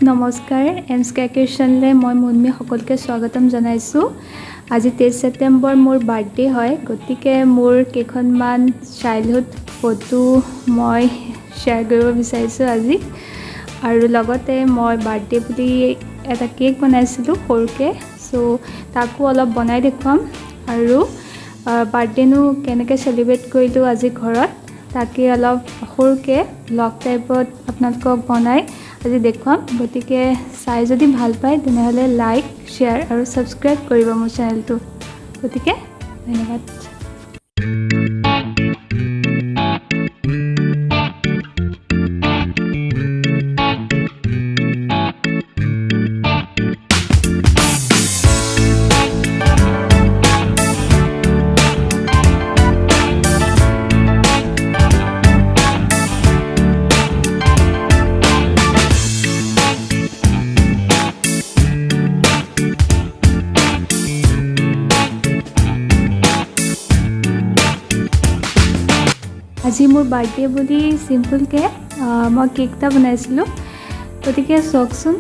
নমস্কাৰ এমস্কাৰ কিচেনলৈ মই মুনমি সকলোকে স্বাগতম জনাইছোঁ। আজি 23 ছেপ্টেম্বৰ মোৰ বাৰ্থডে হয়, গতিকে মোৰ কেইখনমান চাইল্ডহুড ফটো মই শ্বেয়াৰ কৰিব বিচাৰিছোঁ আজি। আৰু লগতে মই বাৰ্থডে বুলি এটা কেক বনাইছিলোঁ সৰুকৈ, চ' তাকো অলপ বনাই দেখুৱাম। আৰু বাৰ্থডেনো কেনেকৈ চেলিব্ৰেট কৰিলোঁ আজি ঘৰত, তাকে অলপ সৰুকৈ ব্লগ টাইপত আপোনালোকক বনাই আজি দেখুৱাম। গতিকে চাই যদি ভাল পায় তেনেহ'লে লাইক, শ্বেয়াৰ আৰু ছাবস্ক্ৰাইব কৰিব মোৰ চেনেলটো। গতিকে ধন্যবাদ। আজি মোৰ বাৰ্থডে বুলি চিম্পলকৈ মই কেক এটা বনাইছিলোঁ, গতিকে চাওকচোন।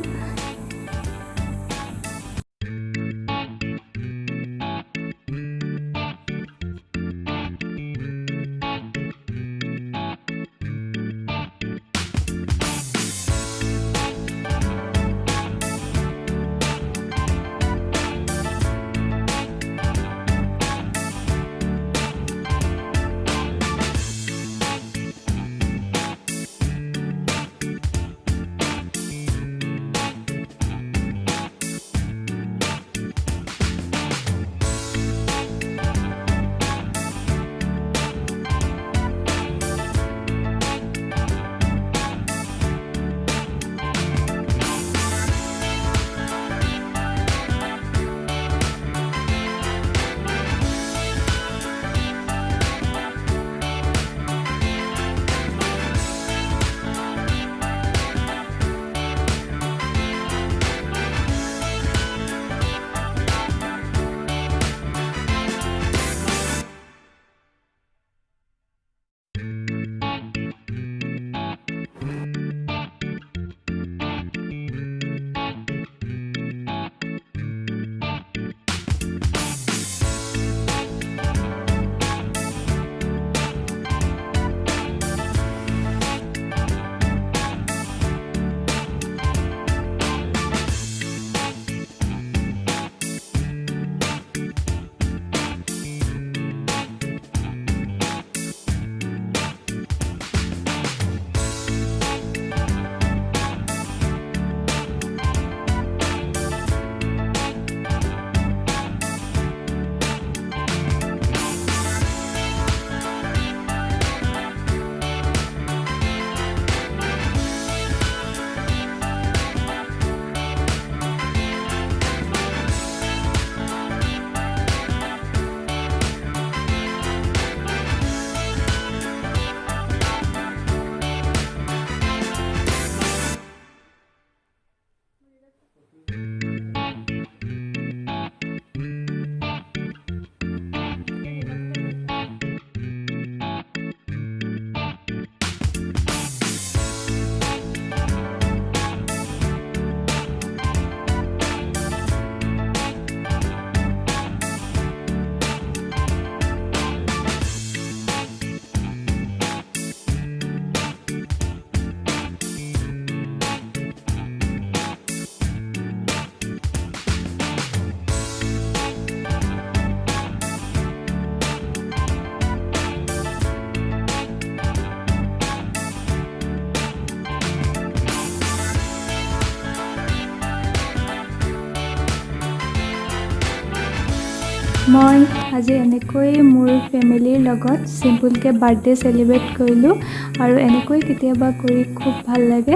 মই আজি এনেকৈ মোৰ ফেমিলিৰ লগত চিম্পলকৈ বাৰ্থডে চেলিব্ৰেট কৰিলোঁ, আৰু এনেকৈ কেতিয়াবা কৰি খুব ভাল লাগে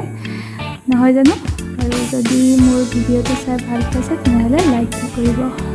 নহয় জানো? আৰু যদি মোৰ ভিডিঅ'টো চাই ভাল পাইছে তেনেহ'লে লাইক কৰিব।